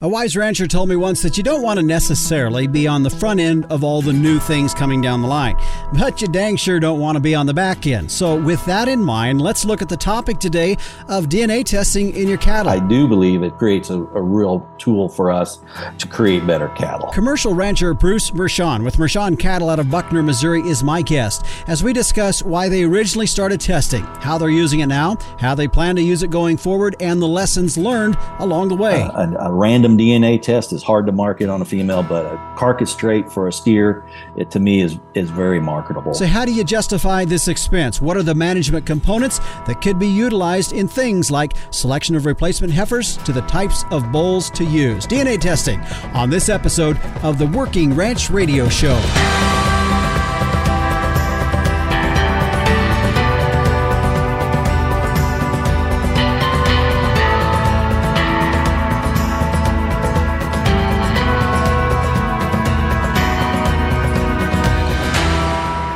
A wise rancher told me once that you don't want to necessarily be on the front end of all the new things coming down the line, but you dang sure don't want to be on the back end. So with that in mind, let's look at the topic today of DNA testing in your cattle. I do believe it creates a real tool for us to create better cattle. Commercial rancher Bruce Mershon with Mershon Cattle out of Buckner, Missouri is my guest as we discuss why they originally started testing, how they're using it now, how they plan to use it going forward, and the lessons learned along the way. A random DNA test is hard to market on a female, but a carcass trait for a steer, it to me is very marketable. So how do you justify this expense? What are the management components that could be utilized in things like selection of replacement heifers to the types of bulls to use? DNA testing on this episode of the Working Ranch Radio Show.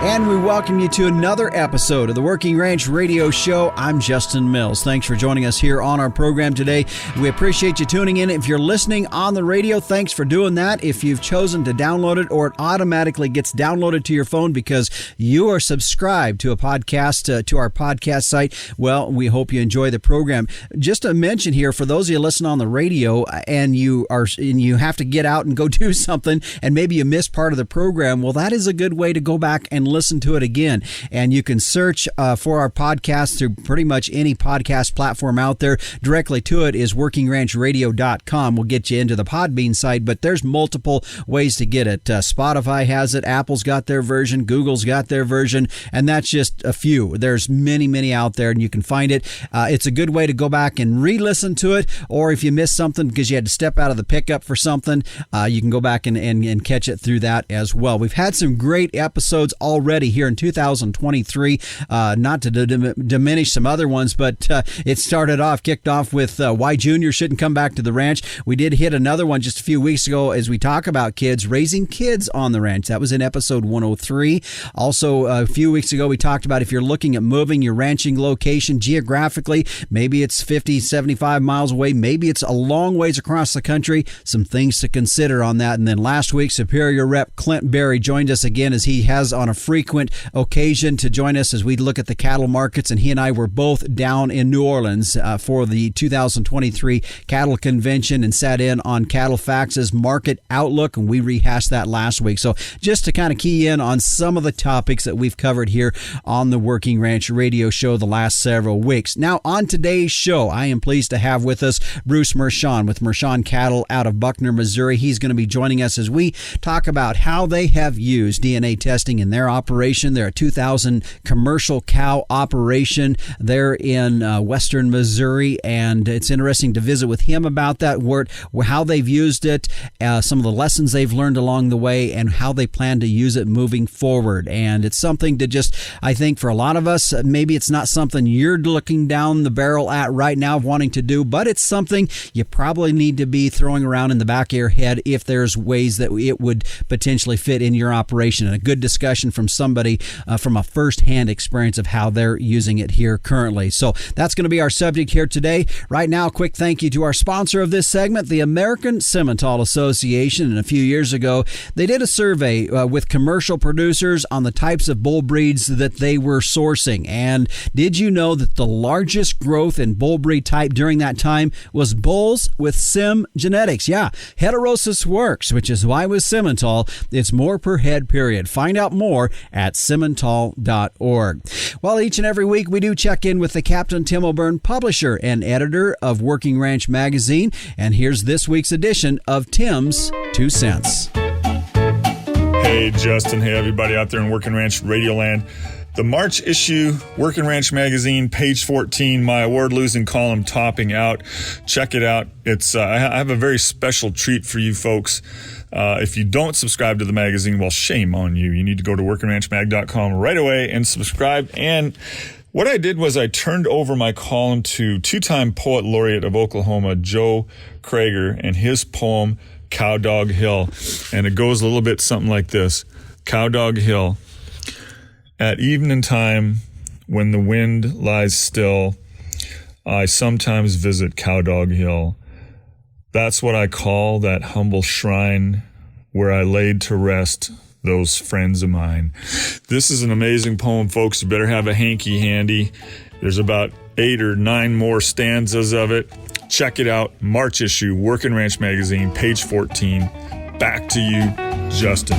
And we welcome you to another episode of the Working Ranch Radio Show. I'm Justin Mills. Thanks for joining us here on our program today. We appreciate you tuning in. If you're listening on the radio, thanks for doing that. If you've chosen to download it, or it automatically gets downloaded to your phone because you are subscribed to a podcast, to our podcast site, well, we hope you enjoy the program. Just a mention here for those of you listening on the radio and you have to get out and go do something and maybe you missed part of the program, well, that is a good way to go back and listen to it again. And you can search for our podcast through pretty much any podcast platform out there. Directly to it is workingranchradio.com. We'll get you into the Podbean site, but there's multiple ways to get it. Spotify has it. Apple's got their version. Google's got their version. And that's just a few. There's many, many out there, and you can find it. It's a good way to go back and re-listen to it, or if you missed something because you had to step out of the pickup for something, you can go back and catch it through that as well. We've had some great episodes already here in 2023, not to diminish some other ones, but it kicked off with why Junior shouldn't come back to the ranch. We did hit another one just a few weeks ago as we talk about raising kids on the ranch. That was in episode 103. Also, a few weeks ago, we talked about if you're looking at moving your ranching location geographically, maybe it's 50, 75 miles away, maybe it's a long ways across the country, some things to consider on that. And then last week, Superior Rep Clint Berry joined us again, as he has on a frequent occasion to join us as we look at the cattle markets, and he and I were both down in New Orleans for the 2023 Cattle Convention and sat in on Cattle Facts' market outlook, and we rehashed that last week. So just to kind of key in on some of the topics that we've covered here on the Working Ranch Radio Show the last several weeks. Now, on today's show, I am pleased to have with us Bruce Mershon with Mershon Cattle out of Buckner, Missouri. He's going to be joining us as we talk about how they have used DNA testing in their operation. They're a 2,000 commercial cow operation there in western Missouri, and it's interesting to visit with him about that, how they've used it, some of the lessons they've learned along the way, and how they plan to use it moving forward. And it's something to just, I think for a lot of us, maybe it's not something you're looking down the barrel at right now of wanting to do, but it's something you probably need to be throwing around in the back of your head if there's ways that it would potentially fit in your operation. And a good discussion from somebody from a first-hand experience of how they're using it here currently. So that's going to be our subject here today. Right now, a quick thank you to our sponsor of this segment, the American Simmental Association. And a few years ago, they did a survey with commercial producers on the types of bull breeds that they were sourcing. And did you know that the largest growth in bull breed type during that time was bulls with Sim genetics? Yeah, heterosis works, which is why with Simmental, it's more per head, period. Find out more at simmental.org. Well, each and every week we do check in with the Captain Tim O'Byrne, publisher and editor of Working Ranch Magazine. And here's this week's edition of Tim's 2 Cents. Hey, Justin. Hey, everybody out there in Working Ranch Radio Land. The March issue, Working Ranch Magazine, page 14, my award-losing column topping out. Check it out. It's I have a very special treat for you folks. If you don't subscribe to the magazine, well, shame on you. You need to go to workingranchmag.com right away and subscribe. And what I did was I turned over my column to two-time poet laureate of Oklahoma, Joe Krager, and his poem, Cowdog Hill. And it goes a little bit something like this. Cowdog Hill. At evening time, when the wind lies still, I sometimes visit Cowdog Hill. That's what I call that humble shrine where I laid to rest those friends of mine. This is an amazing poem, folks. You better have a hanky handy. There's about 8 or 9 more stanzas of it. Check it out. March issue, Working Ranch Magazine, page 14. Back to you, Justin.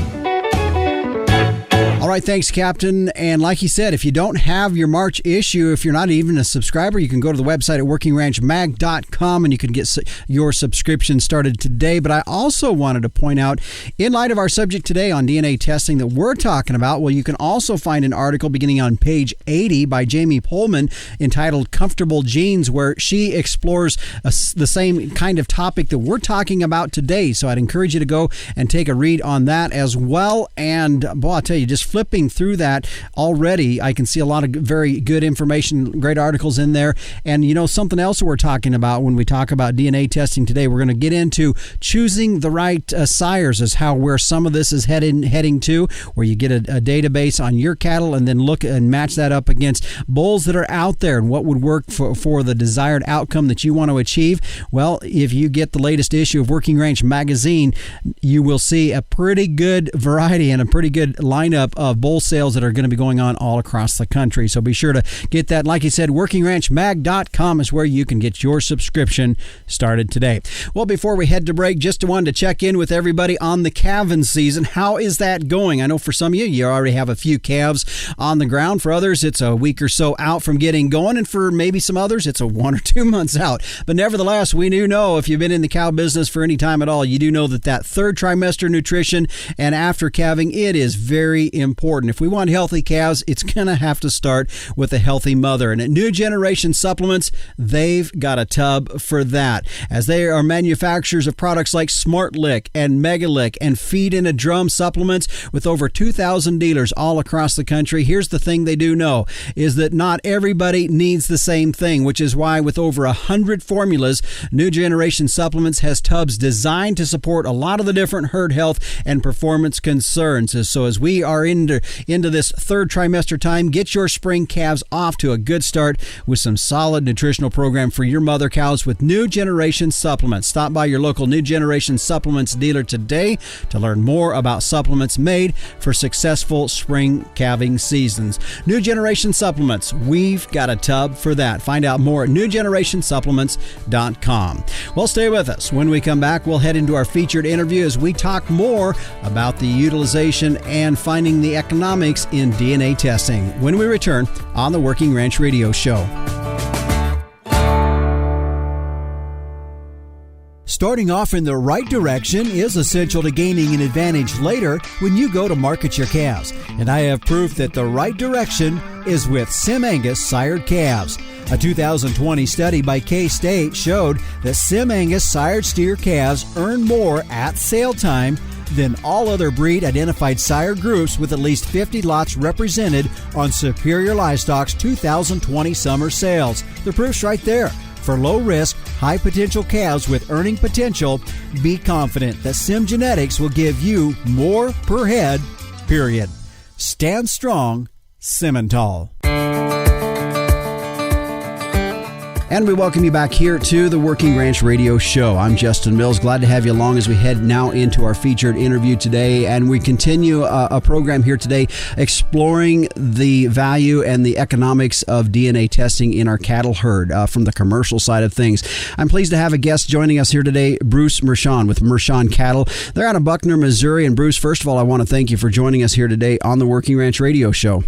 All right, thanks, Captain. And like he said, if you don't have your March issue, if you're not even a subscriber, you can go to the website at workingranchmag.com and you can get your subscription started today. But I also wanted to point out, in light of our subject today on DNA testing that we're talking about, well, you can also find an article beginning on page 80 by Jamie Pullman entitled Comfortable Jeans, where she explores the same kind of topic that we're talking about today. So I'd encourage you to go and take a read on that as well. And boy, I'll tell you, just flipping through that already, I can see a lot of very good information, great articles in there. And you know, something else that we're talking about when we talk about DNA testing today, we're going to get into choosing the right sires, is where some of this is heading to, where you get a database on your cattle and then look and match that up against bulls that are out there and what would work for the desired outcome that you want to achieve. Well, if you get the latest issue of Working Ranch Magazine, you will see a pretty good variety and a pretty good lineup of bull sales that are going to be going on all across the country. So be sure to get that. Like I said, workingranchmag.com is where you can get your subscription started today. Well, before we head to break, just wanted to check in with everybody on the calving season. How is that going? I know for some of you already have a few calves on the ground. For others, it's a week or so out from getting going. And for maybe some others, it's a 1 or 2 months out. But nevertheless, we do know, if you've been in the cow business for any time at all, you do know that third trimester nutrition and after calving, it is very important. If we want healthy calves, it's going to have to start with a healthy mother. And at New Generation Supplements, they've got a tub for that, as they are manufacturers of products like Smart Lick and Mega Lick and Feed in a Drum supplements with over 2,000 dealers all across the country. Here's the thing they do know, is that not everybody needs the same thing, which is why with over 100 formulas, New Generation Supplements has tubs designed to support a lot of the different herd health and performance concerns. So as we are into this third trimester time, get your spring calves off to a good start with some solid nutritional program for your mother cows with New Generation Supplements. Stop by your local New Generation Supplements dealer today to learn more about supplements made for successful spring calving seasons. New Generation Supplements, we've got a tub for that. Find out more at newgenerationsupplements.com. Well, stay with us. When we come back, we'll head into our featured interview as we talk more about the utilization and finding the economics in DNA testing when we return on the Working Ranch Radio Show. Starting off in the right direction is essential to gaining an advantage later when you go to market your calves. And I have proof that the right direction is with Sim Angus sired calves. A 2020 study by K-State showed that Sim Angus sired steer calves earn more at sale time than all other breed identified sire groups, with at least 50 lots represented on Superior Livestock's 2020 summer sales. The proof's right there. For low-risk, high-potential calves with earning potential, be confident that Sim Genetics will give you more per head, period. Stand strong, Simmental. And we welcome you back here to the Working Ranch Radio Show. I'm Justin Mills. Glad to have you along as we head now into our featured interview today. And we continue a program here today exploring the value and the economics of DNA testing in our cattle herd from the commercial side of things. I'm pleased to have a guest joining us here today, Bruce Mershon with Mershon Cattle. They're out of Buckner, Missouri. And Bruce, first of all, I want to thank you for joining us here today on the Working Ranch Radio Show.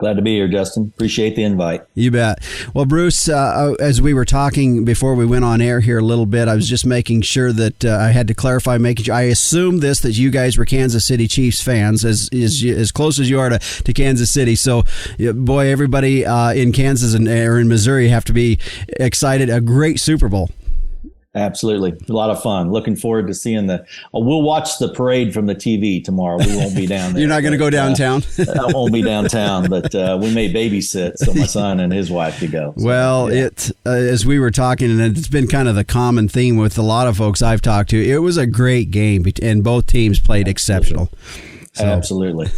Glad to be here, Justin. Appreciate the invite. You bet. Well, Bruce, as we were talking before we went on air here a little bit, I was just making sure that I had to clarify, I assumed that you guys were Kansas City Chiefs fans, as close as you are to Kansas City. So, boy, everybody in Kansas or in Missouri have to be excited. A great Super Bowl. Absolutely. A lot of fun. Looking forward to seeing we'll watch the parade from the TV tomorrow. We won't be down there. You're not going to go downtown? I won't be downtown, but we may babysit so my son and his wife could go. So, well, yeah. As we were talking, and it's been kind of the common theme with a lot of folks I've talked to, it was a great game, and both teams played exceptional. So. Absolutely.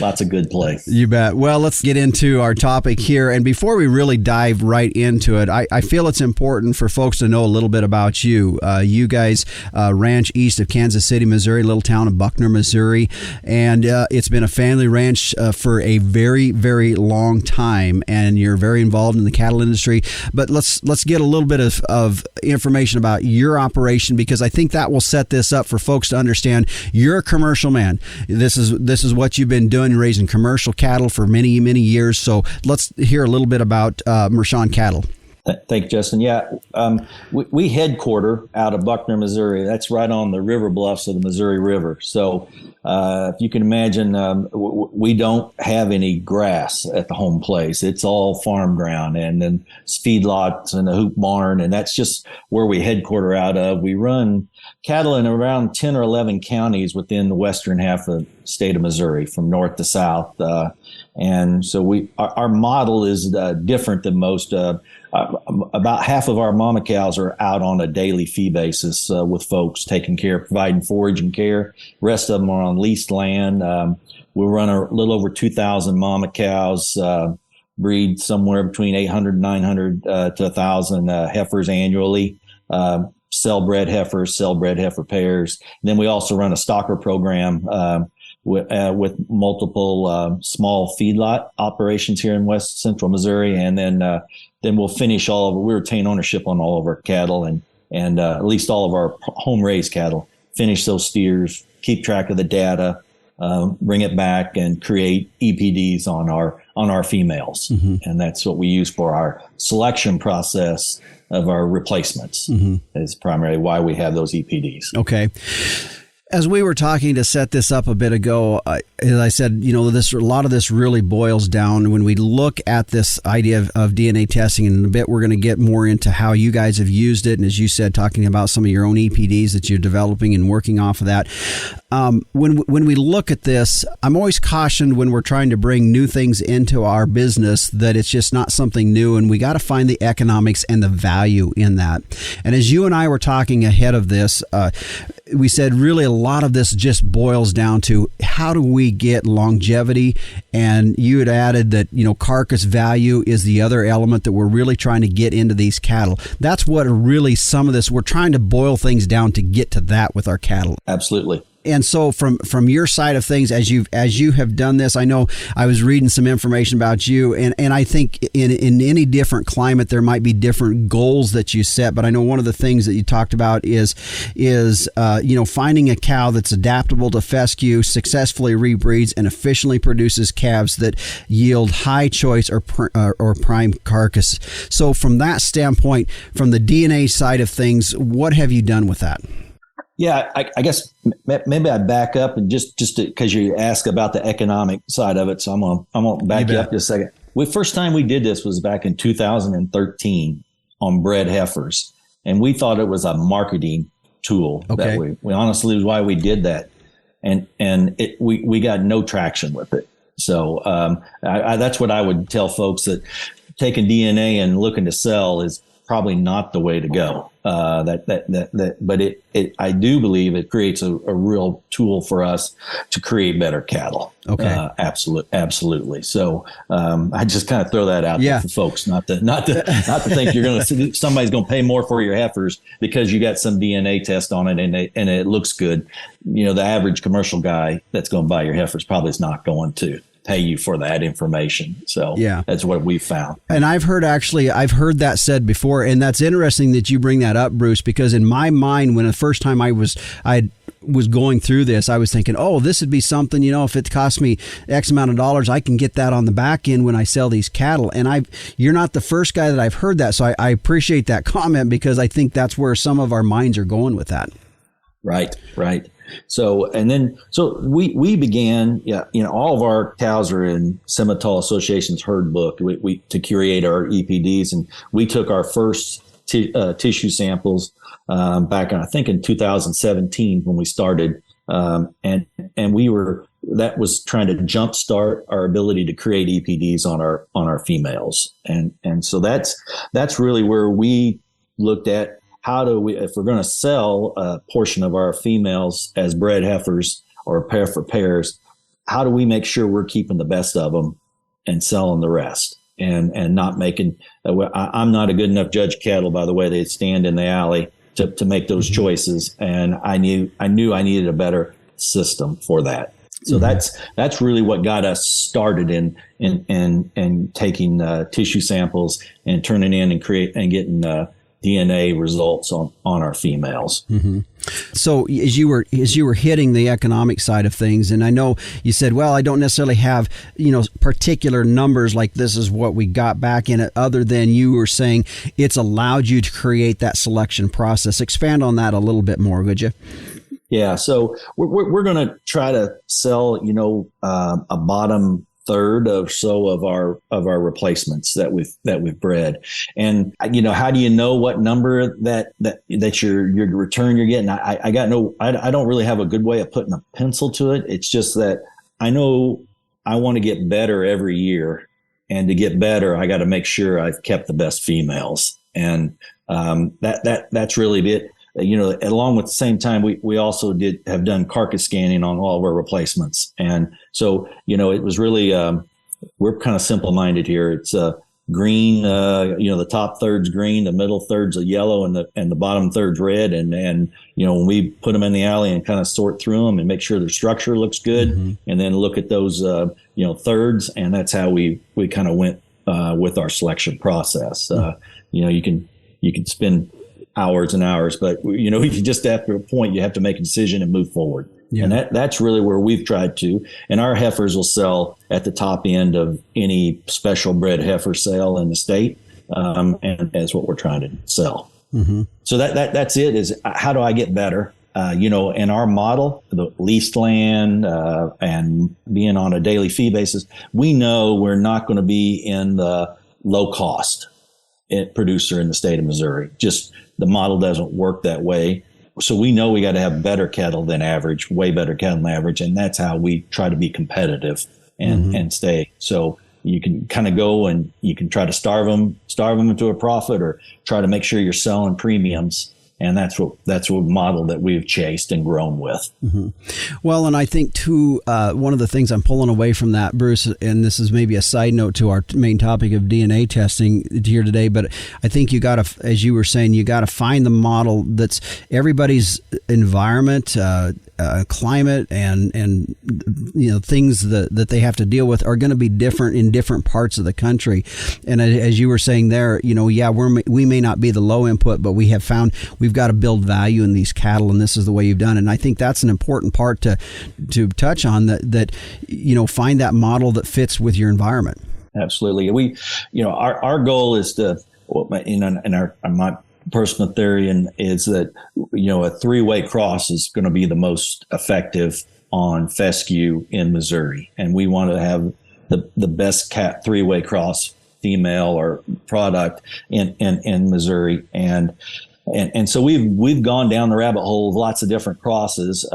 Lots of good play. You bet. Well, let's get into our topic here. And before we really dive right into it, I feel it's important for folks to know a little bit about you. You guys ranch east of Kansas City, Missouri, little town of Buckner, Missouri. And it's been a family ranch for a very, very long time. And you're very involved in the cattle industry. But let's get a little bit of information about your operation, because I think that will set this up for folks to understand you're a commercial man. This is what you've been doing, raising commercial cattle for many, many years. So let's hear a little bit about Mershon Cattle. Thank you, Justin. Yeah, we headquarter out of Buckner, Missouri. That's right on the river bluffs of the Missouri River. So if you can imagine, we don't have any grass at the home place. It's all farm ground, and then feedlots and a hoop barn, and that's just where we headquarter out of. We run cattle in around 10 or 11 counties within the western half of the state of Missouri, from north to south. And so our model is different than most. About half of our mama cows are out on a daily fee basis with folks taking care, providing forage and care. Rest of them are on leased land. We run a little over 2,000 mama cows, breed somewhere between 800 and 900 to 1,000 heifers annually. Sell bred heifers, sell bred heifer pairs. And then we also run a stocker program with multiple small feedlot operations here in West Central Missouri, and then we'll finish all of it. We retain ownership on all of our cattle and at least all of our home raised cattle. Finish those steers, keep track of the data, bring it back, and create EPDs on our females, and that's what we use for our selection process of our replacements. Is primarily why we have those EPDs. Okay. As we were talking to set this up a bit ago, as I said, a lot of this really boils down when we look at this idea of DNA testing. And in a bit, we're going to get more into how you guys have used it. And as you said, talking about some of your own EPDs that you're developing and working off of that. When we look at this, I'm always cautioned when we're trying to bring new things into our business that it's just not something new. And we got to find the economics and the value in that. And as you and I were talking ahead of this, we said really a lot of this just boils down to how do we get longevity? And you had added that, carcass value is the other element that we're really trying to get into these cattle. That's what really some of this, we're trying to boil things down to get to that with our cattle. Absolutely. And so from your side of things, as you have done this, I know I was reading some information about you, and I think in any different climate there might be different goals that you set. But I know one of the things that you talked about is finding a cow that's adaptable to fescue, successfully rebreeds, and efficiently produces calves that yield high choice or prime carcass. So from that standpoint, from the DNA side of things, what have you done with that? Yeah, I guess maybe I back up and just because you asked about the economic side of it, so I'm gonna back you up just a second. First time we did this was back in 2013 on bred heifers, and we thought it was a marketing tool. Okay. That we honestly was why we did that, and we got no traction with it. So that's what I would tell folks, that taking DNA and looking to sell is probably not the way to go. But I do believe it creates a real tool for us to create better cattle. Okay. Absolutely. So I just kind of throw that out there for folks, not to think somebody's going to pay more for your heifers because you got some DNA test on it and it looks good. The average commercial guy that's going to buy your heifers probably is not going to pay you for that information. So that's what we've found. And I've heard that said before, and that's interesting that you bring that up, Bruce, because in my mind, when the first time I was going through this, I was thinking, this would be something, if it costs me X amount of dollars, I can get that on the back end when I sell these cattle. And you're not the first guy that I've heard that. So I appreciate that comment, because I think that's where some of our minds are going with that. Right. So we began, all of our cows are in Simmental Association's herd book to curate our EPDs. And we took our first tissue samples back I think in 2017 when we started. And that was trying to jumpstart our ability to create EPDs on our females. And so that's really where we looked at, how do we, if we're going to sell a portion of our females as bred heifers or pair for pairs, how do we make sure we're keeping the best of them and selling the rest, and not making, I'm not a good enough judge of cattle by the way they stand in the alley to make those choices. And I knew I needed a better system for that. So that's really what got us started in taking tissue samples and turning in and getting DNA results on our females. Mm-hmm. So as you were hitting the economic side of things, and I know you said, well, I don't necessarily have, particular numbers like this is what we got back in it, other than you were saying it's allowed you to create that selection process. Expand on that a little bit more, would you? Yeah. So we're going to try to sell, a bottom third or so of our replacements that we've bred. And how do you know what number that your return you're getting? I don't really have a good way of putting a pencil to it. It's just that I know I want to get better every year, and to get better, I got to make sure I've kept the best females, and that's really it. Along with the same time, we also have done carcass scanning on all of our replacements. And so, it was really, we're kind of simple-minded here. It's green, the top third's green, the middle third's a yellow, and the bottom third's red. And when we put them in the alley and kind of sort through them and make sure their structure looks good, and then look at those, thirds. And that's how we kind of went with our selection process. You can spend hours and hours, but you just after a point you have to make a decision and move forward. Yeah. And that's really where we've tried to. And our heifers will sell at the top end of any special bred heifer sale in the state, and that's what we're trying to sell. Mm-hmm. So that's it. Is how do I get better? In our model, the leased land and being on a daily fee basis, we know we're not going to be in the low cost producer in the state of Missouri. Just the model doesn't work that way. So we know we got to have better cattle than average, way better cattle than average. And that's how we try to be competitive and stay. So you can kind of go and you can try to starve them into a profit, or try to make sure you're selling premiums. And that's what model that we've chased and grown with. Mm-hmm. Well, and I think too, one of the things I'm pulling away from that, Bruce, and this is maybe a side note to our main topic of DNA testing here today, but I think you got to, as you were saying, you got to find the model that's everybody's environment, climate, and things that they have to deal with are going to be different in different parts of the country. And as you were saying there, we may not be the low input, but we have found we've got to build value in these cattle, and this is the way you've done. And I think that's an important part to touch on, that find that model that fits with your environment. Absolutely. We, our goal is to, my personal theory is that, a three-way cross is going to be the most effective on fescue in Missouri. And we want to have the best cat three-way cross female or product in Missouri. And so we've gone down the rabbit hole of lots of different crosses,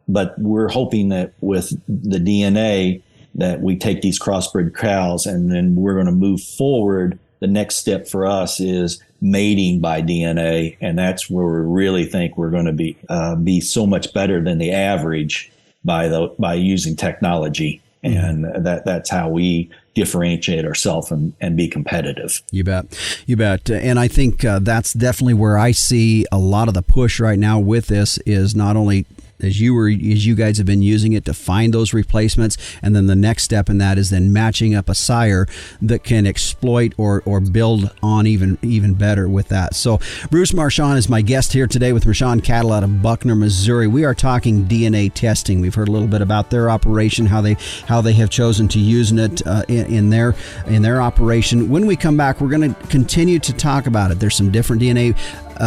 but we're hoping that with the DNA that we take these crossbred cows, and then we're going to move forward. The next step for us is mating by DNA, and that's where we really think we're going to be so much better than the average by using technology. And that's how we differentiate ourselves and be competitive. You bet. And I think that's definitely where I see a lot of the push right now with this is not only as you guys have been using it to find those replacements, and then the next step in that is then matching up a sire that can exploit or build on even better with that. So Bruce Marchand is my guest here today with Marchand Cattle out of Buckner, Missouri. We are talking DNA testing. We've heard a little bit about their operation, how they have chosen to use it in their operation. When we come back, we're going to continue to talk about it. There's some different DNA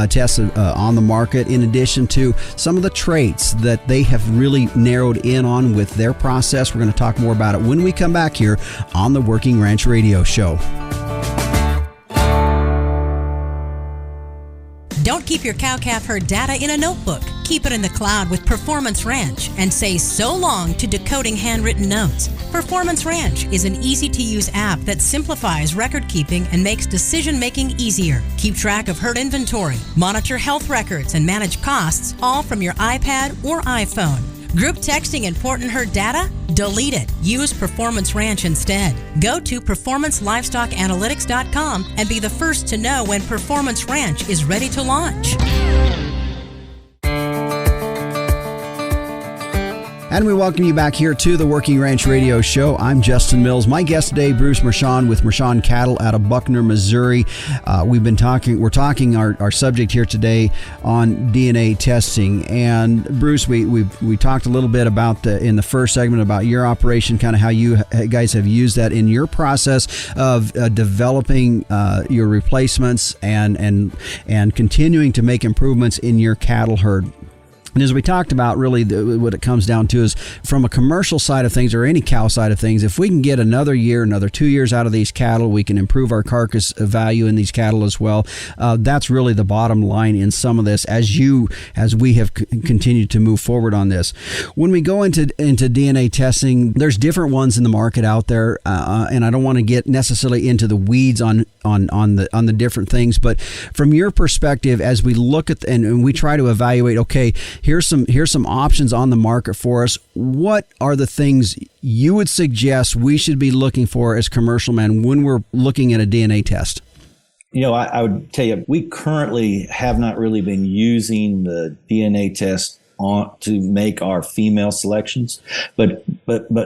tests on the market, in addition to some of the traits that they have really narrowed in on with their process. We're going to talk more about it when we come back here on the Working Ranch Radio Show. Don't keep your cow-calf herd data in a notebook. Keep it in the cloud with Performance Ranch and say so long to decoding handwritten notes. Performance Ranch is an easy-to-use app that simplifies record-keeping and makes decision-making easier. Keep track of herd inventory, monitor health records, and manage costs, all from your iPad or iPhone. Group texting important herd data? Delete it. Use Performance Ranch instead. Go to performancelivestockanalytics.com and be the first to know when Performance Ranch is ready to launch. And we welcome you back here to the Working Ranch Radio Show. I'm Justin Mills. My guest today, Bruce Mershon with Mershon Cattle out of Buckner, Missouri. We're talking our subject here today on DNA testing. And Bruce, we talked a little bit about in the first segment about your operation, kind of how you guys have used that in your process of developing your replacements and continuing to make improvements in your cattle herd. And as we talked about, really what it comes down to is from a commercial side of things or any cow side of things, if we can get another year, another 2 years out of these cattle, we can improve our carcass value in these cattle as well. That's really the bottom line in some of this as we have continued to move forward on this. When we go into DNA testing, there's different ones in the market out there, and I don't want to get necessarily into the weeds on the different things, but from your perspective, as we look at and we try to evaluate, okay, here's some options on the market for us. What are the things you would suggest we should be looking for as commercial men when we're looking at a DNA test? I would tell you, we currently have not really been using the DNA test to make our female selections, but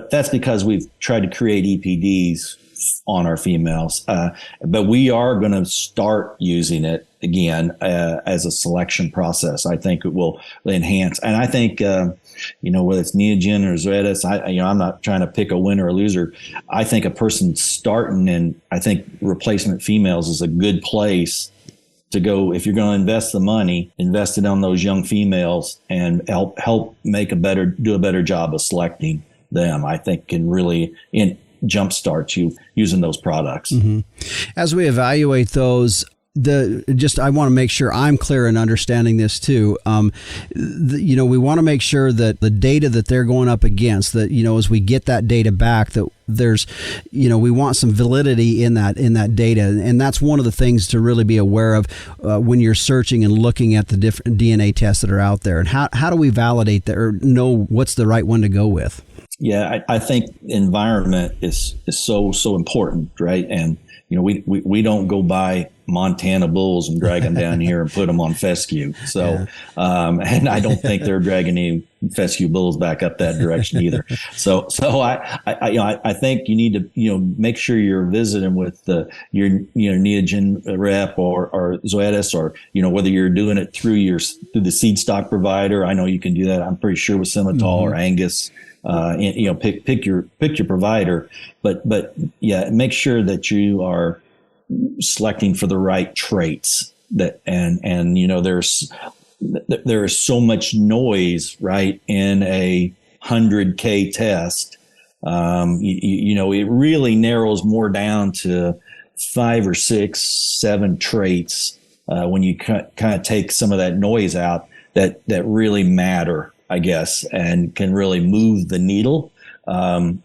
that's because we've tried to create EPDs on our females. But we are going to start using it again as a selection process. I think it will enhance. And I think, whether it's Neogen or Zoetis, I'm not trying to pick a winner or loser. I think a person starting in, I think replacement females is a good place to go. If you're going to invest the money, invest it on those young females and help do a better job of selecting them. I think can really jumpstart you using those products. Mm-hmm. As we evaluate those, I want to make sure I'm clear in understanding this too. We want to make sure that the data that they're going up against, that, as we get that data back, that there's, we want some validity in that data. And that's one of the things to really be aware of when you're searching and looking at the different DNA tests that are out there. And how do we validate that or know what's the right one to go with? Yeah, I think environment is so important, right? And we don't go buy Montana bulls and drag them down here and put them on fescue. So, and I don't think they're dragging any fescue bulls back up that direction either. So I think you need to make sure you're visiting with your Neogen rep or Zoetis, or whether you're doing it through the seed stock provider. I know you can do that. I'm pretty sure with Simmental or Angus. Pick your provider, but yeah, make sure that you are selecting for the right traits there is so much noise, right, in a 100K test. It really narrows more down to 5 or 6, 7 traits when you kind of take some of that noise out that really matter, I guess, and can really move the needle. And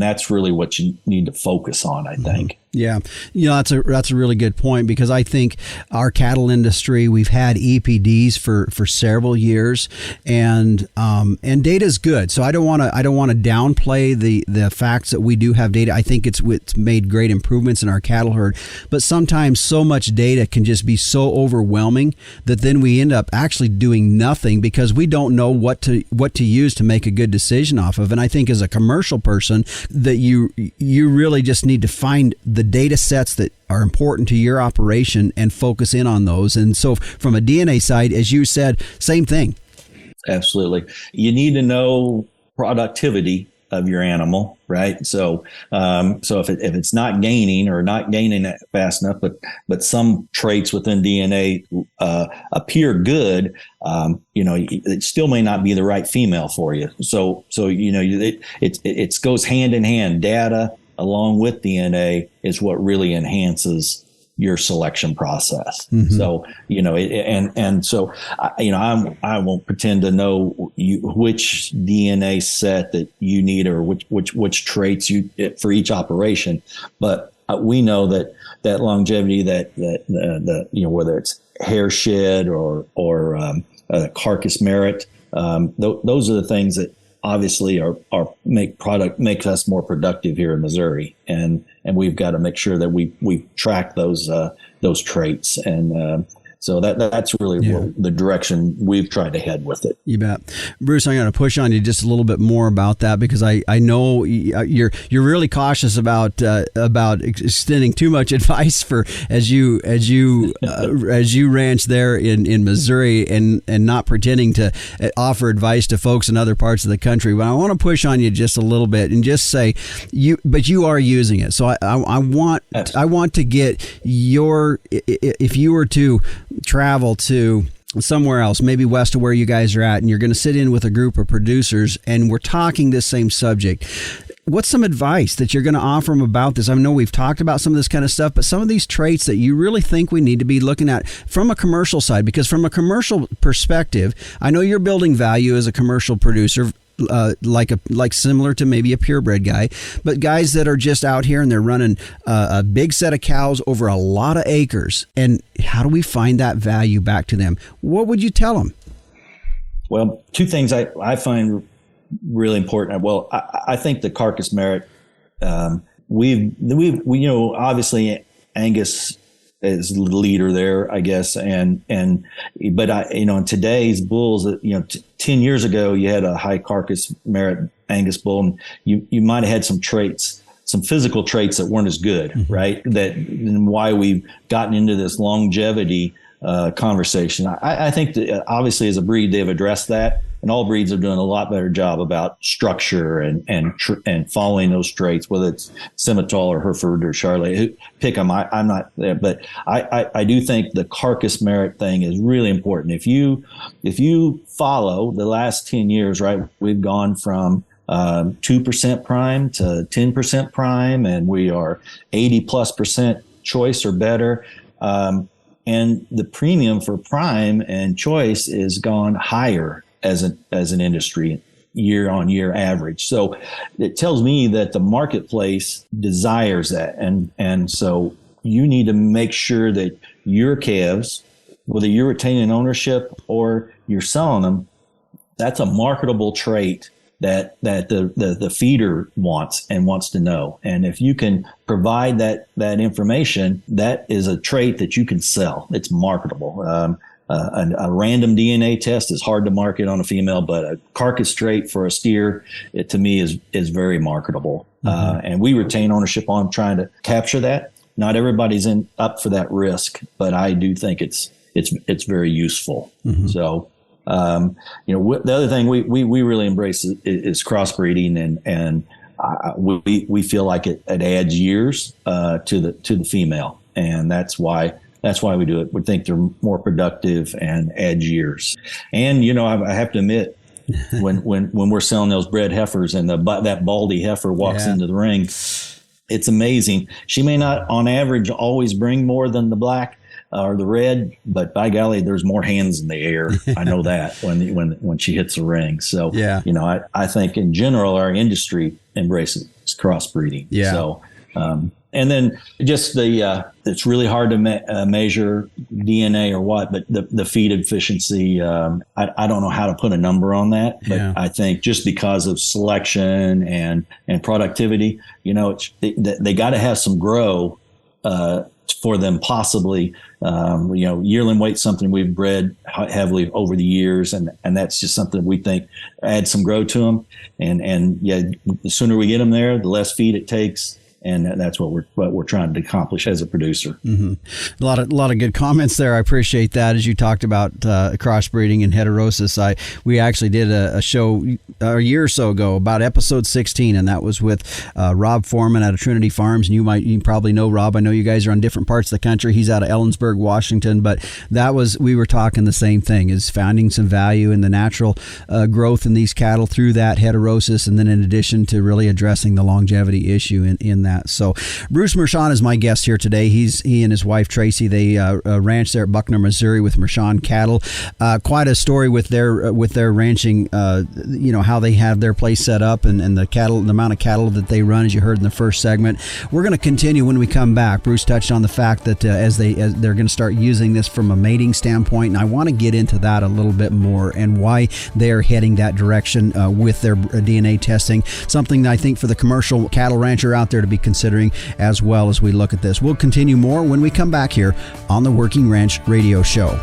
that's really what you need to focus on, I think. Yeah. That's a really good point, because I think our cattle industry, we've had EPDs for several years, and data is good. So I don't want to downplay the facts that we do have data. I think it's made great improvements in our cattle herd, but sometimes so much data can just be so overwhelming that then we end up actually doing nothing because we don't know what to use to make a good decision off of. And I think as a commercial person that you really just need to find the data sets that are important to your operation and focus in on those. And so from a DNA side, as you said, same thing. Absolutely. You need to know productivity of your animal, right? So if it's not gaining fast enough, but some traits within DNA appear good, it still may not be the right female for you. So it goes hand in hand. Data along with DNA is what really enhances your selection process. Mm-hmm. So, I won't pretend to know which DNA set that you need or which traits for each operation. But we know that longevity, that whether it's hair shed or carcass merit, those are the things that obviously makes us more productive here in Missouri, and we've got to make sure that we track those traits, and so that's really the direction we've tried to head with it. You bet. Bruce, I'm going to push on you just a little bit more about that, because I know you're really cautious about extending too much advice for as you ranch there in Missouri, and not pretending to offer advice to folks in other parts of the country. But I want to push on you just a little bit and just say you are using it. So I want to get if you were to travel to somewhere else, maybe west of where you guys are at, and you're going to sit in with a group of producers and we're talking this same subject, what's some advice that you're going to offer them about this? I know we've talked about some of this kind of stuff, but some of these traits that you really think we need to be looking at from a commercial side, because from a commercial perspective, I know you're building value as a commercial producer, like similar to maybe a purebred guy, but guys that are just out here and they're running a big set of cows over a lot of acres. And how do we find that value back to them? What would you tell them? Well, two things I find really important. Well, I think the carcass merit, we obviously Angus is the leader there, I guess. But in today's bulls, 10 years ago, you had a high carcass merit Angus bull, and you might have had some physical traits that weren't as good, mm-hmm. right? And why we've gotten into this longevity conversation. I think that obviously as a breed, they've addressed that, and all breeds are doing a lot better job about structure and following those traits, whether it's Simmental or Hereford or Charolais. Pick them. I'm not there, but I do think the carcass merit thing is really important. If you follow the last 10 years, right, we've gone from 2% prime to 10% prime, and we are 80+% choice or better. And the premium for prime and choice is gone higher as an industry year on year average. So it tells me that the marketplace desires that. And so you need to make sure that your calves, whether you're retaining ownership or you're selling them, that's a marketable trait that the feeder wants to know. And if you can provide that information, that is a trait that you can sell. It's marketable. A random DNA test is hard to market on a female, but a carcass trait for a steer, to me is very marketable. Mm-hmm. And we retain ownership on trying to capture that. Not everybody's up for that risk, but I do think it's very useful. Mm-hmm. So. The other thing we really embrace is crossbreeding, and we feel like it adds years to the female, and that's why we do it. We think they're more productive and add years. And I have to admit, when we're selling those bred heifers and that baldy heifer walks into the ring, it's amazing. She may not, on average, always bring more than the black or the red, but by golly, there's more hands in the air. I know that when she hits the ring. So, I think in general, our industry embraces crossbreeding. Yeah. So, and then just it's really hard to measure DNA or what, but the feed efficiency, I don't know how to put a number on that, but I think just because of selection and productivity, they got to have some grow, for them possibly, yearling weight's something we've bred heavily over the years, and that's just something we think adds some grow to them. And the sooner we get them there, the less feed it takes. And that's what we're trying to accomplish as a producer. Mm-hmm. A lot of good comments there. I appreciate that. As you talked about crossbreeding and heterosis, we actually did a show a year or so ago about episode 16, and that was with Rob Foreman out of Trinity Farms. And you probably know Rob. I know you guys are on different parts of the country. He's out of Ellensburg, Washington, but we were talking the same thing: is finding some value in the natural growth in these cattle through that heterosis, and then in addition to really addressing the longevity issue in that. that. So Bruce Mershon is my guest here today. He and his wife Tracy, they ranch there at Buckner, Missouri with Mershon cattle. Quite a story with their ranching. How they have their place set up and the amount of cattle that they run, as you heard in the first segment. We're going to continue when we come back. Bruce touched on the fact that as they're going to start using this from a mating standpoint, and I want to get into that a little bit more and why they're heading that direction with their DNA testing. Something that I think for the commercial cattle rancher out there to be considering as well as we look at this. We'll continue more when we come back here on the Working Ranch Radio Show.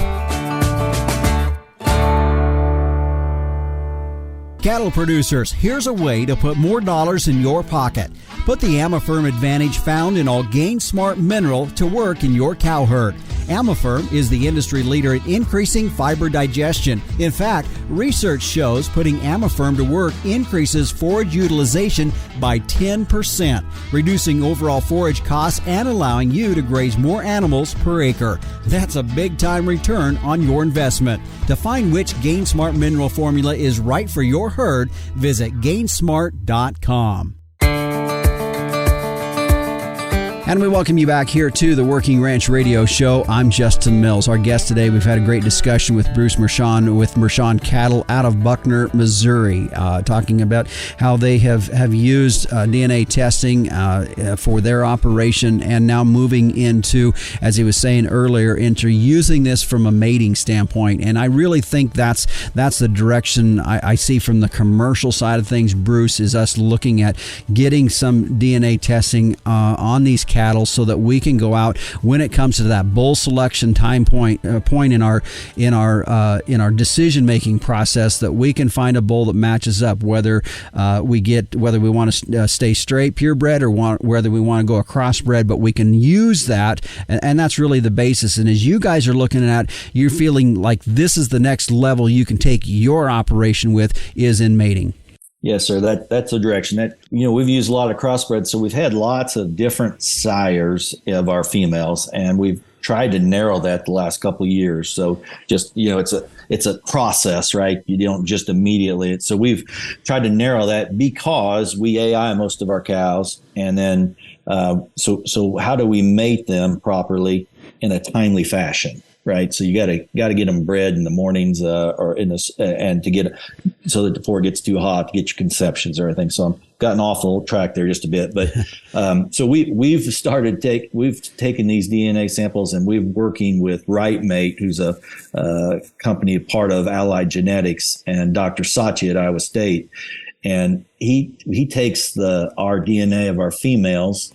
Cattle producers, here's a way to put more dollars in your pocket. Put the Amafirm advantage found in all Gain Smart mineral to work in your cow herd. Amafirm is the industry leader in increasing fiber digestion. In fact, research shows putting Amafirm to work increases forage utilization by 10%, reducing overall forage costs and allowing you to graze more animals per acre. That's a big-time return on your investment. To find which Gain Smart mineral formula is right for your herd, visit gainsmart.com. And we welcome you back here to the Working Ranch Radio Show. I'm Justin Mills. Our guest today, we've had a great discussion with Bruce Mershon with Mershon Cattle out of Buckner, Missouri, talking about how they have used DNA testing for their operation and now moving into, as he was saying earlier, into using this from a mating standpoint. And I really think that's the direction I see from the commercial side of things, Bruce, is us looking at getting some DNA testing on these cattle so that we can go out when it comes to that bull selection point in our decision making process, that we can find a bull that matches up, whether we want to stay straight purebred or whether we want to go a crossbred, but we can use that, and that's really the basis. And as you guys are looking at, you're feeling like this is the next level you can take your operation with, is in mating. Yes, sir. That's the direction. We've used a lot of crossbred, so we've had lots of different sires of our females, and we've tried to narrow that the last couple of years. So just, it's a process, right? You don't just immediately. So we've tried to narrow that because we AI most of our cows, and then so how do we mate them properly in a timely fashion? Right, so you got to get them bred in the mornings, or in this, and to get so that before it gets too hot to get your conceptions or everything. So I'm gotten off the track there just a bit, but so we've taken these DNA samples and we're working with Right Mate, who's a company part of Allied Genetics, and Dr. Sachi at Iowa State, and he takes our DNA of our females.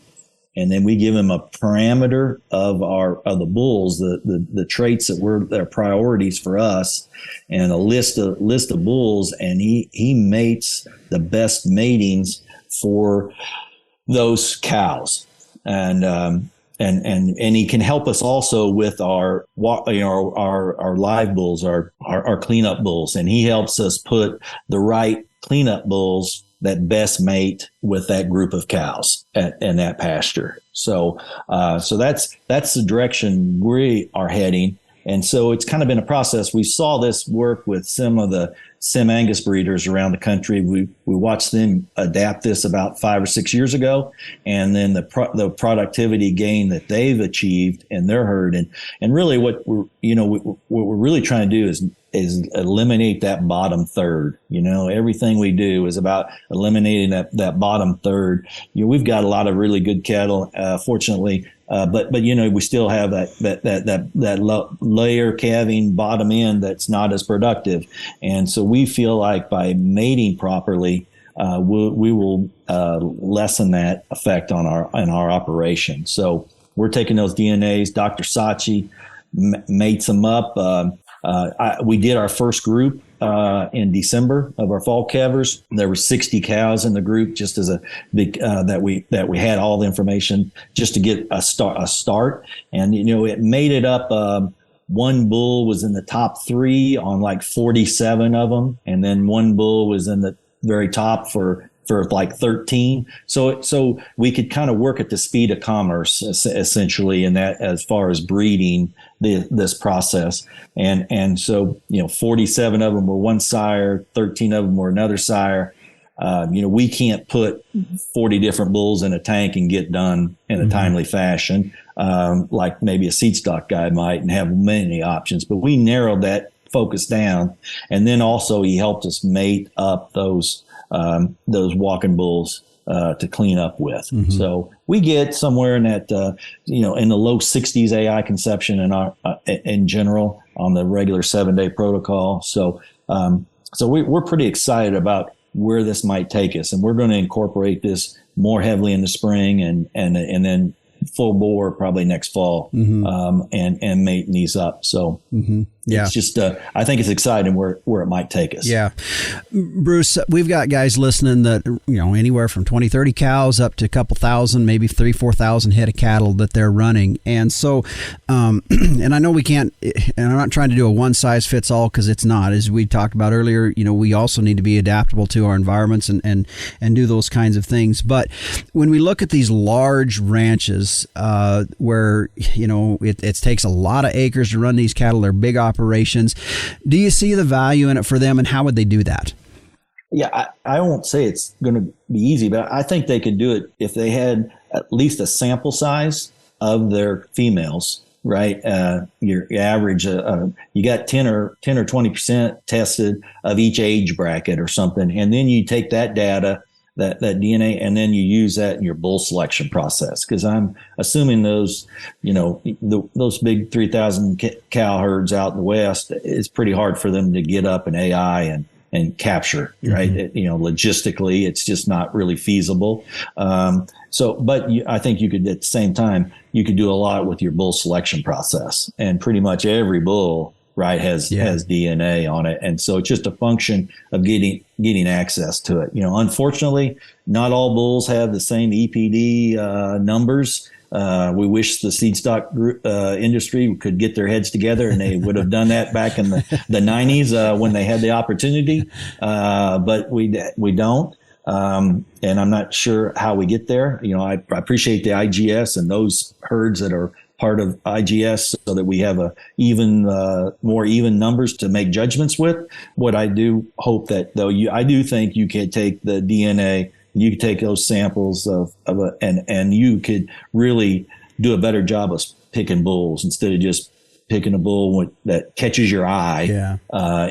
And then we give him a parameter of the bulls, the traits that are priorities for us, and a list of bulls, and he mates the best matings for those cows, and he can help us also with our live bulls, our cleanup bulls, and he helps us put the right cleanup bulls that best mate with that group of cows and that pasture. So that's the direction we are heading. And so it's kind of been a process. We saw this work with some of the Sim Angus breeders around the country. We watched them adapt this about 5 or 6 years ago, and then the productivity gain that they've achieved in their herd. And really what we're really trying to do is eliminate that bottom third. Everything we do is about eliminating that bottom third. We've got a lot of really good cattle, fortunately, but we still have that layer calving bottom end that's not as productive. And so we feel like by mating properly, we will lessen that effect on our operation. So we're taking those DNAs. Dr. Sachi mates them up. We did our first group in December of our fall calvers. There were 60 cows in the group, just as a big that we had all the information just to get a start. And it made it up. One bull was in the top 3 on like 47 of them, and then one bull was in the very top for like 13. So we could kind of work at the speed of commerce essentially in that, as far as breeding this process. And so, 47 of them were one sire, 13 of them were another sire. We can't put 40 different bulls in a tank and get done in a timely fashion, like maybe a seed stock guy might, and have many options. But we narrowed that focus down. And then also he helped us mate up those walking bulls to clean up with. So we get somewhere in that, in the low 60s AI conception in general on the regular 7-day protocol. So we're pretty excited about where this might take us, and we're going to incorporate this more heavily in the spring and then full bore probably next fall, and mating these up. So it's just, I think it's exciting where it might take us. Yeah. Bruce, we've got guys listening that, anywhere from 20, 30 cows up to a couple thousand, maybe 3,000-4,000 head of cattle that they're running. And so, and I know we can't, and I'm not trying to do a one size fits all, because it's not. As we talked about earlier, we also need to be adaptable to our environments and do those kinds of things. But when we look at these large ranches, where, it takes a lot of acres to run these cattle, they're big operations. Do you see the value in it for them, and how would they do that? Yeah, I won't say it's going to be easy, but I think they could do it if they had at least a sample size of their females, right? Your average, you got 10 or 20% tested of each age bracket or something. And then you take that data, that DNA, and then you use that in your bull selection process. Because I'm assuming those, those big 3,000 cow herds out in the West, it's pretty hard for them to get up an AI and capture, right? Logistically, it's just not really feasible. But I think you could, at the same time, you could do a lot with your bull selection process, and pretty much every bull, right, has DNA on it. And so it's just a function of getting access to it. Unfortunately, not all bulls have the same EPD numbers. We wish the seed stock industry could get their heads together, and they would have done that back in the 90s when they had the opportunity. But we don't. And I'm not sure how we get there. I appreciate the IGS and those herds that are part of IGS, so that we have more even numbers to make judgments with. What I do hope that, though, I do think you can take the DNA, you can take those samples and you could really do a better job of picking bulls instead of just picking a bull that catches your eye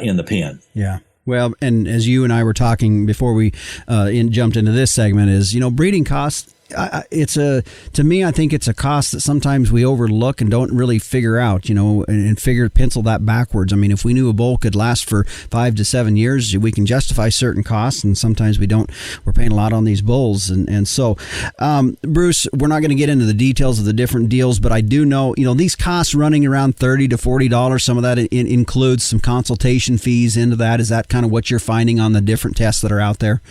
in the pen. Yeah. Well, and as you and I were talking before we jumped into this segment, is, breeding costs. To me, I think it's a cost that sometimes we overlook and don't really figure out, and pencil that backwards. I mean, if we knew a bull could last for 5 to 7 years, we can justify certain costs, and sometimes we don't. We're paying a lot on these bulls. And so, Bruce, we're not going to get into the details of the different deals, but I do know, these costs running around $30 to $40. Some of that includes some consultation fees into that. Is that kind of what you're finding on the different tests that are out there?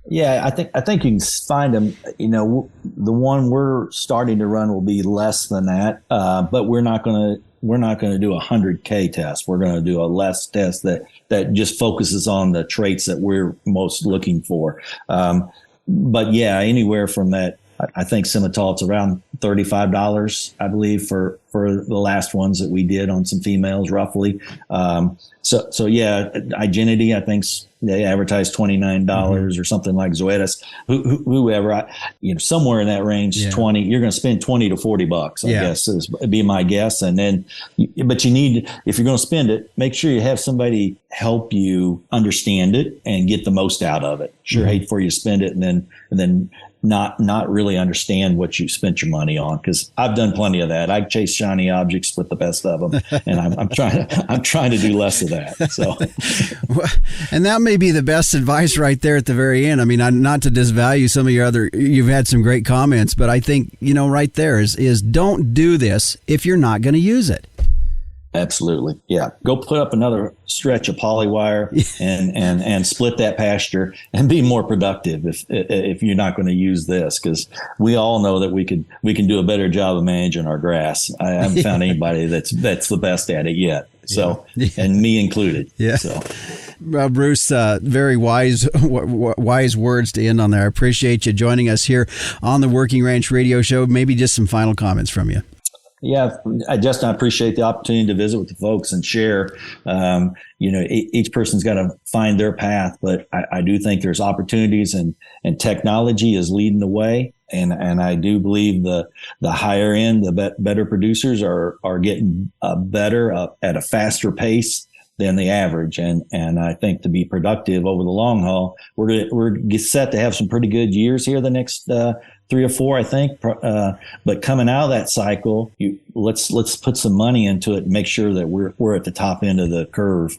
Yeah, I think you can find them. The one we're starting to run will be less than that, but we're not going to do a 100K test. We're going to do a less test that just focuses on the traits that we're most looking for. But yeah, anywhere from that, I think Simmental, it's around $35, I believe, for the last ones that we did on some females, roughly. So yeah, Identity, I think they advertise $29 or something like Zoetis, whoever, somewhere in that range, 20. You're going to spend $20 to $40, I guess, would be my guess. And then, but you need, if you're going to spend it, make sure you have somebody help you understand it and get the most out of it. Sure, hate for you to spend it and then not really understand what you spent your money on, because I've done plenty of that. I chase shiny objects with the best of them, and I'm trying to do less of that. So, and that may be the best advice right there at the very end. I mean, not to disvalue some of you've had some great comments, but I think right there is don't do this if you're not going to use it. Absolutely. Yeah. Go put up another stretch of polywire and split that pasture and be more productive if you're not going to use this, because we all know that we can do a better job of managing our grass. I haven't found anybody that's the best at it yet. So, and me included. Yeah. So, well, Bruce, very wise words to end on there. I appreciate you joining us here on the Working Ranch Radio Show. Maybe just some final comments from you. Yeah, I appreciate the opportunity to visit with the folks and share. Each person's got to find their path, but I do think there's opportunities, and technology is leading the way. And I do believe the higher end, the better producers are getting better at a faster pace than the average. And I think to be productive over the long haul, we're set to have some pretty good years here the next 3 or 4, I think. But coming out of that cycle, let's put some money into it and make sure that we're at the top end of the curve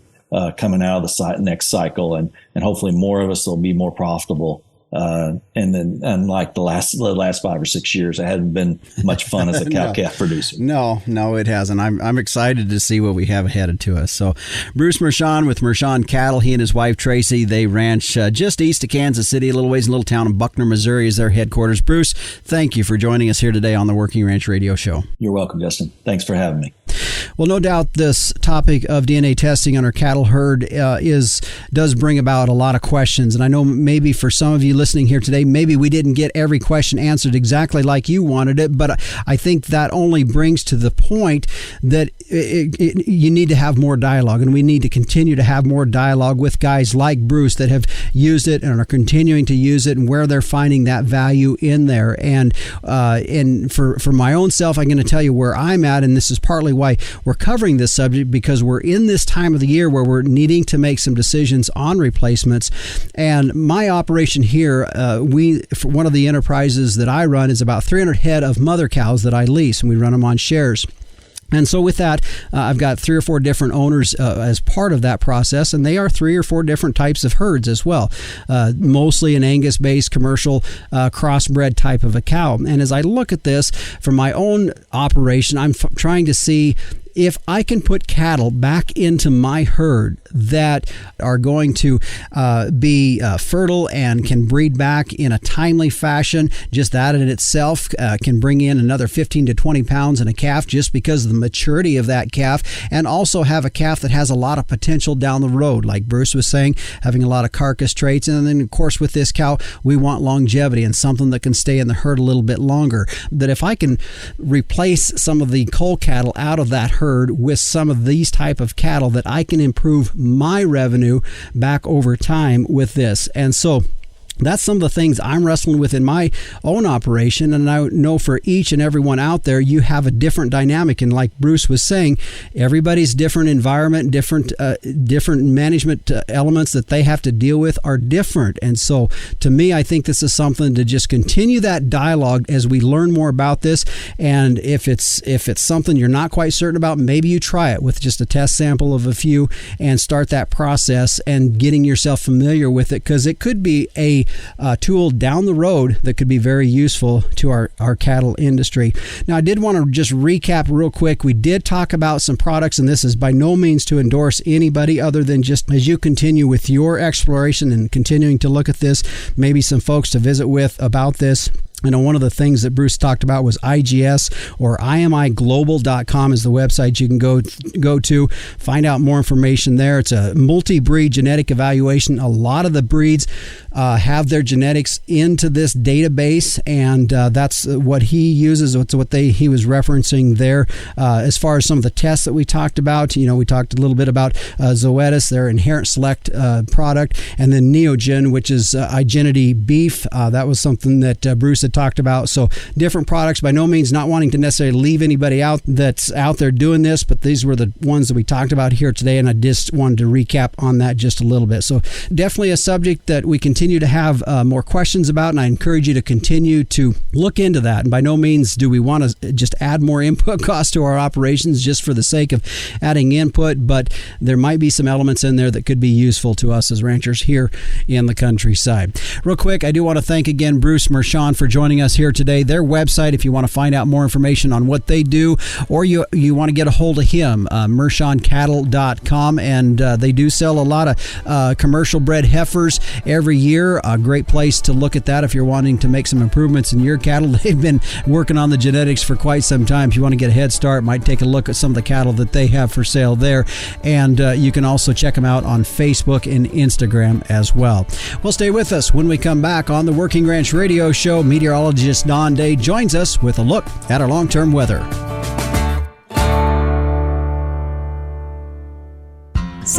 coming out of the next cycle, and hopefully more of us will be more profitable. And then, unlike the last 5 or 6 years, it hasn't been much fun as a cow-calf producer. No, it hasn't. I'm excited to see what we have ahead to us. So, Bruce Mershon with Mershon Cattle, he and his wife Tracy, they ranch just east of Kansas City, a little ways in a little town of Buckner, Missouri, is their headquarters. Bruce, thank you for joining us here today on the Working Ranch Radio Show. You're welcome, Justin. Thanks for having me. Well, no doubt this topic of DNA testing on our cattle herd does bring about a lot of questions. And I know maybe for some of you listening here today, maybe we didn't get every question answered exactly like you wanted it, but I think that only brings to the point that you need to have more dialogue, and we need to continue to have more dialogue with guys like Bruce that have used it and are continuing to use it, and where they're finding that value in there. And for my own self, I'm going to tell you where I'm at, and this is partly why we're covering this subject, because we're in this time of the year where we're needing to make some decisions on replacements. And my operation here, for one of the enterprises that I run, is about 300 head of mother cows that I lease, and we run them on shares. And so with that, I've got 3 or 4 different owners as part of that process, and they are 3 or 4 different types of herds as well, mostly an Angus-based commercial crossbred type of a cow. And as I look at this from my own operation, I'm trying to see if I can put cattle back into my herd that are going to be fertile and can breed back in a timely fashion. Just that in itself can bring in another 15 to 20 pounds in a calf, just because of the maturity of that calf, and also have a calf that has a lot of potential down the road, like Bruce was saying, having a lot of carcass traits. And then, of course, with this cow, we want longevity and something that can stay in the herd a little bit longer. That if I can replace some of the cull cattle out of that herd with some of these type of cattle, that I can improve my revenue back over time with this. And so that's some of the things I'm wrestling with in my own operation. And I know for each and every one out there, you have a different dynamic. And like Bruce was saying, everybody's different environment, different management elements that they have to deal with are different. And so to me, I think this is something to just continue that dialogue as we learn more about this. And if it's something you're not quite certain about, maybe you try it with just a test sample of a few and start that process and getting yourself familiar with it, because it could be a tool down the road that could be very useful to our cattle industry. Now, I did want to just recap real quick. We did talk about some products, and this is by no means to endorse anybody, other than just as you continue with your exploration and continuing to look at this, maybe some folks to visit with about this. I know one of the things that Bruce talked about was IGS, or IMIglobal.com is the website you can go to find out more information there. It's a multi-breed genetic evaluation. A lot of the breeds have their genetics into this database, and that's what he uses. It's what he was referencing there. As far as some of the tests that we talked about, we talked a little bit about Zoetis, their Inherent Select product, and then Neogen, which is Igenity beef. That was something that Bruce had talked about. So different products, by no means not wanting to necessarily leave anybody out that's out there doing this, but these were the ones that we talked about here today, and I just wanted to recap on that just a little bit. So definitely a subject that we continue to have more questions about, and I encourage you to continue to look into that. And by no means do we want to just add more input costs to our operations just for the sake of adding input, but there might be some elements in there that could be useful to us as ranchers here in the countryside. Real quick, I do want to thank again Bruce Mershon for joining us here today. Their website, if you want to find out more information on what they do, or you want to get a hold of him, mershoncattle.com, and they do sell a lot of commercial bred heifers every year. A great place to look at that if you're wanting to make some improvements in your cattle. They've been working on the genetics for quite some time. If you want to get a head start, might take a look at some of the cattle that they have for sale there. And you can also check them out on Facebook and Instagram as well. Well, stay with us. When we come back on the Working Ranch Radio Show, meteorologist Don Day joins us with a look at our long-term weather.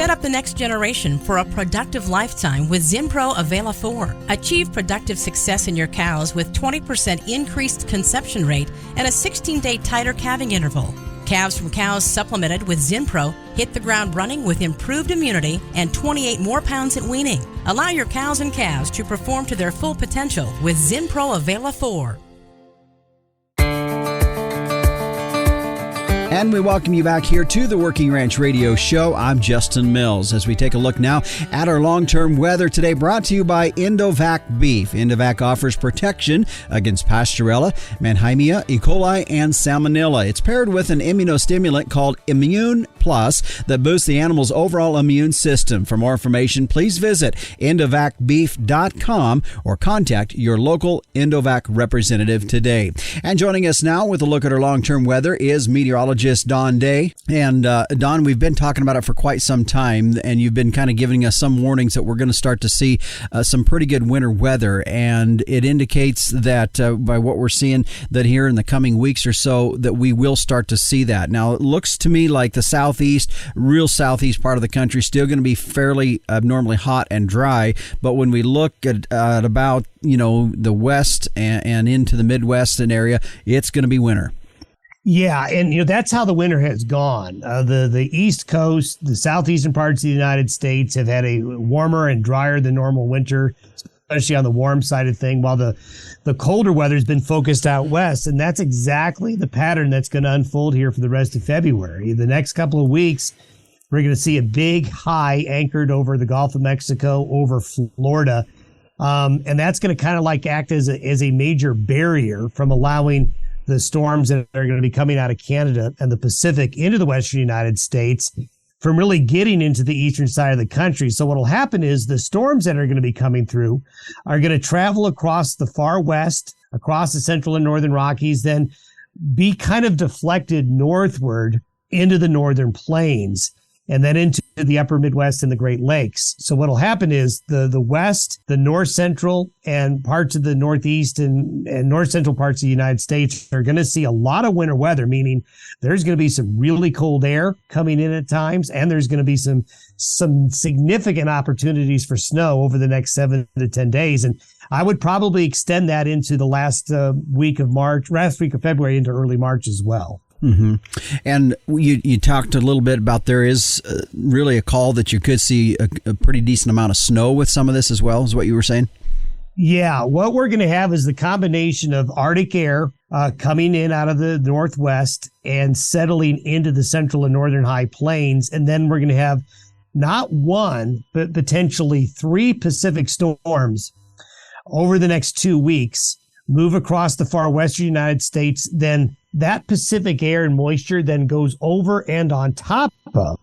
Set up the next generation for a productive lifetime with Zinpro Avela 4. Achieve productive success in your cows with 20% increased conception rate and a 16-day tighter calving interval. Calves from cows supplemented with Zinpro hit the ground running with improved immunity and 28 more pounds at weaning. Allow your cows and calves to perform to their full potential with Zinpro Avela 4. And we welcome you back here to the Working Ranch Radio Show. I'm Justin Mills. As we take a look now at our long-term weather today, brought to you by Indovac Beef. Indovac offers protection against Pasteurella, Mannheimia, E. coli, and Salmonella. It's paired with an immunostimulant called Immune Plus that boosts the animal's overall immune system. For more information, please visit indovacbeef.com or contact your local Indovac representative today. And joining us now with a look at our long-term weather is meteorologist Don Day. And Don, we've been talking about it for quite some time, and you've been kind of giving us some warnings that we're going to start to see some pretty good winter weather. And it indicates that by what we're seeing, that here in the coming weeks or so, that we will start to see that. Now, it looks to me like the real southeast part of the country is still going to be fairly abnormally hot and dry. But when we look at about, the west and into the Midwest and area, it's going to be winter. Yeah, and that's how the winter has gone. The East Coast, the southeastern parts of the United States have had a warmer and drier than normal winter, especially on the warm side of thing, while the colder weather has been focused out west. And that's exactly the pattern that's going to unfold here for the rest of February. The next couple of weeks, we're going to see a big high anchored over the Gulf of Mexico, over Florida. And that's going to kind of like act as a major barrier from allowing the storms that are going to be coming out of Canada and the Pacific into the western United States from really getting into the eastern side of the country. So what will happen is the storms that are going to be coming through are going to travel across the far west, across the central and northern Rockies, then be kind of deflected northward into the northern plains, and then into the upper Midwest and the Great Lakes. So what will happen is the west, the north central, and parts of the northeast and north central parts of the United States are going to see a lot of winter weather, meaning there's going to be some really cold air coming in at times, and there's going to be some significant opportunities for snow over the next 7 to 10 days. And I would probably extend that into the last week of February into early March as well. Mm-hmm. And you talked a little bit about there is really a call that you could see a pretty decent amount of snow with some of this as well, is what you were saying? Yeah, what we're going to have is the combination of Arctic air coming in out of the northwest and settling into the central and northern high plains. And then we're going to have not one, but potentially 3 Pacific storms over the next 2 weeks move across the far western United States. Then that Pacific air and moisture then goes over and on top of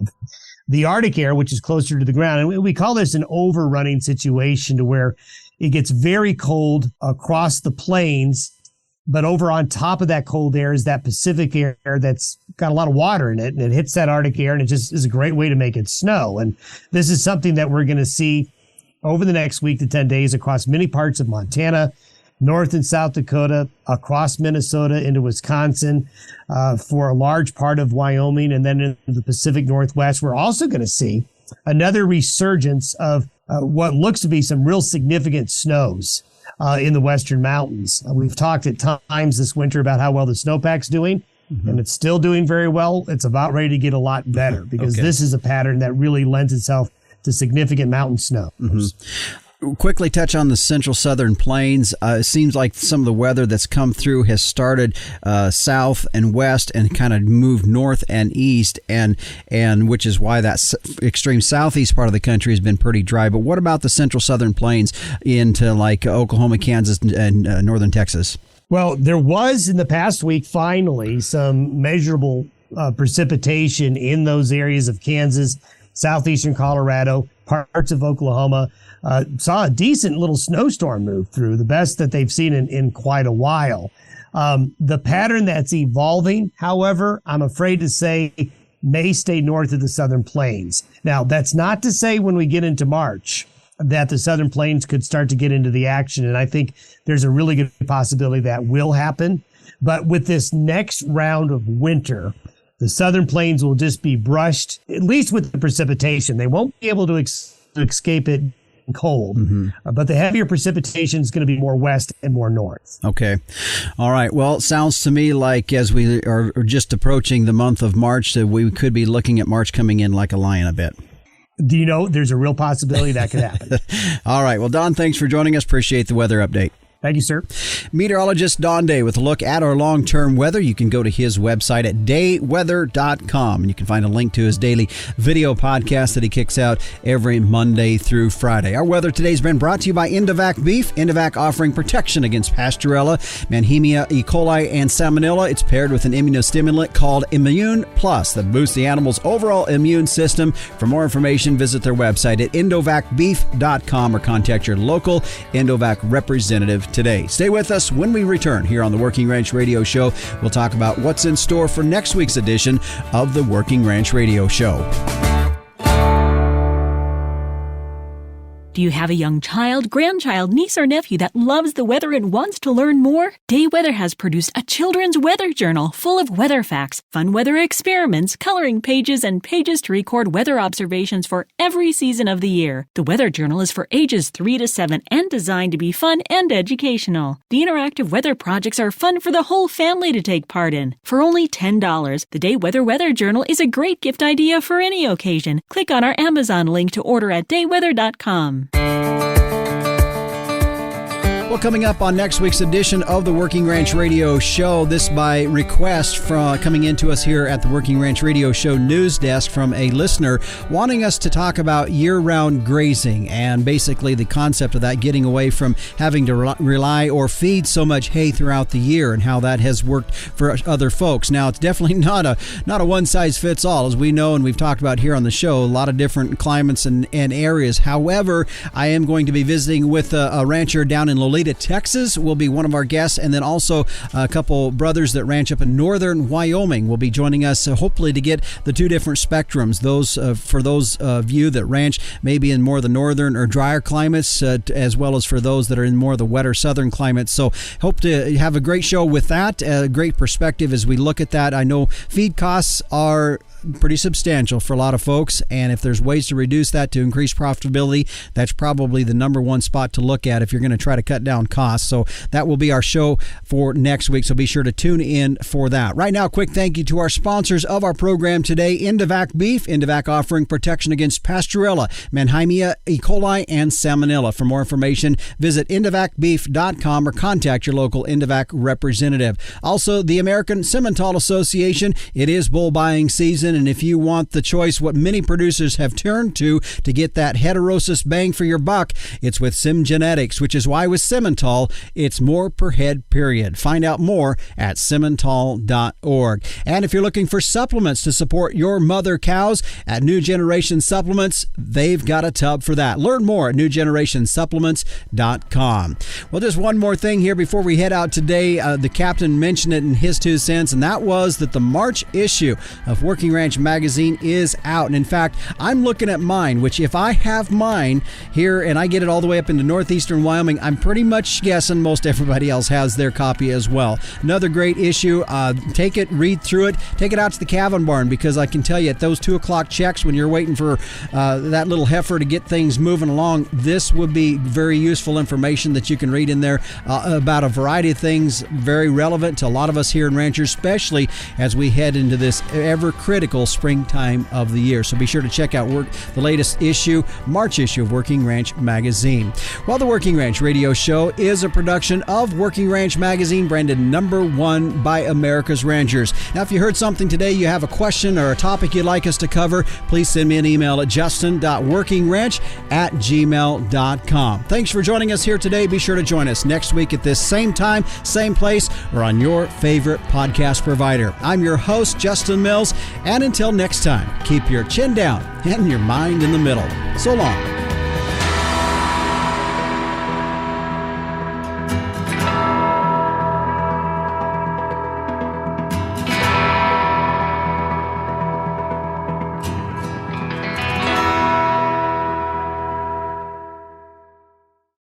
the Arctic air, which is closer to the ground. And we call this an overrunning situation, to where it gets very cold across the plains, but over on top of that cold air is that Pacific air that's got a lot of water in it, and it hits that Arctic air, and it just is a great way to make it snow. And this is something that we're going to see over the next week to 10 days across many parts of Montana, North and South Dakota, across Minnesota into Wisconsin, for a large part of Wyoming, and then in the Pacific Northwest. We're also going to see another resurgence of what looks to be some real significant snows in the Western Mountains. We've talked at times this winter about how well the snowpack's doing, and it's still doing very well. It's about ready to get a lot better, because this is a pattern that really lends itself to significant mountain snow. Quickly touch on the central southern plains. It seems like some of the weather that's come through has started south and west and kind of moved north and east, and which is why that extreme southeast part of the country has been pretty dry. But what about the central southern plains into like Oklahoma, Kansas, and northern Texas? Well, there was in the past week finally some measurable precipitation in those areas of Kansas, southeastern Colorado, parts of Oklahoma. Saw a decent little snowstorm move through, the best that they've seen in quite a while. The pattern that's evolving, however, I'm afraid to say may stay north of the southern plains. Now, that's not to say when we get into March that the southern plains could start to get into the action, and I think there's a really good possibility that will happen. But with this next round of winter, The southern plains will just be brushed, at least with the precipitation. They won't be able to escape it cold, but the heavier precipitation is going to be more west and more north. Okay. All right. Well, it sounds to me like as we are just approaching the month of March, that we could be looking at March coming in like a lion a bit. Do you know there's a real possibility that could happen? All right. Well, Don, thanks for joining us. Appreciate the weather update. Thank you, sir. Meteorologist Don Day with a look at our long-term weather. You can go to his website at dayweather.com, and you can find a link to his daily video podcast that he kicks out every Monday through Friday. Our weather today has been brought to you by Indovac Beef. Indovac offering protection against Pasteurella, Mannheimia, E. coli, and Salmonella. It's paired with an immunostimulant called Immune Plus that boosts the animal's overall immune system. For more information, visit their website at indovacbeef.com or contact your local Indovac representative today. Stay with us when we return here on the Working Ranch Radio Show. We'll talk about what's in store for next week's edition of the Working Ranch Radio Show. Do you have a young child, grandchild, niece, or nephew that loves the weather and wants to learn more? Day Weather has produced a children's weather journal full of weather facts, fun weather experiments, coloring pages, and pages to record weather observations for every season of the year. The weather journal is for ages 3 to 7 and designed to be fun and educational. The interactive weather projects are fun for the whole family to take part in. For only $10, the Day Weather Journal is a great gift idea for any occasion. Click on our Amazon link to order at dayweather.com. Well, coming up on next week's edition of the Working Ranch Radio Show, this by request from coming into us here at the Working Ranch Radio Show news desk from a listener wanting us to talk about year-round grazing and basically the concept of that, getting away from having to rely or feed so much hay throughout the year and how that has worked for other folks. Now, it's definitely not a one-size-fits-all, as we know and we've talked about here on the show, a lot of different climates and areas. However, I am going to be visiting with a rancher down in Lolita, Texas will be one of our guests, and then also a couple brothers that ranch up in northern Wyoming will be joining us, hopefully to get the two different spectrums. Those for those of you that ranch maybe in more the northern or drier climates, as well as for those that are in more the wetter southern climates. So hope to have a great show with that, a great perspective as we look at that. I know feed costs are pretty substantial for a lot of folks, and if there's ways to reduce that to increase profitability, that's probably the number one spot to look at if you're going to try to cut down costs. So that will be our show for next week, so be sure to tune in for that. Right now, quick thank you to our sponsors of our program today, Indovac Beef. Indovac offering protection against Pasteurella, Mannheimia, E. coli, and Salmonella. For more information, visit indovacbeef.com or contact your local Indovac representative. Also, the American Simmental Association. It is bull buying season, and if you want the choice what many producers have turned to get that heterosis bang for your buck, it's with Sim Genetics, which is why with Simmental, it's more per head, period. Find out more at simmental.org. And if you're looking for supplements to support your mother cows, at New Generation Supplements, they've got a tub for that. Learn more at newgenerationsupplements.com. Well, just one more thing here before we head out today. The captain mentioned it in his 2 cents, and that was that the March issue of Working Ranch magazine is out. And in fact, I'm looking at mine, which if I have mine here and I get it all the way up into northeastern Wyoming, I'm pretty much guessing most everybody else has their copy as well. Another great issue. Take it, read through it, take it out to the Calvin barn, because I can tell you at those 2 o'clock checks when you're waiting for that little heifer to get things moving along, this would be very useful information that you can read in there about a variety of things, very relevant to a lot of us here in ranchers, especially as we head into this ever critical springtime of the year. So be sure to check out the latest issue, March issue of Working Ranch Magazine. Well, the Working Ranch Radio Show is a production of Working Ranch Magazine, branded #1 by America's Ranchers. Now, if you heard something today, you have a question or a topic you'd like us to cover, please send me an email at justin.workingranch@gmail.com. Thanks for joining us here today. Be sure to join us next week at this same time, same place, or on your favorite podcast provider. I'm your host, Justin Mills, and until next time, keep your chin down and your mind in the middle. So long.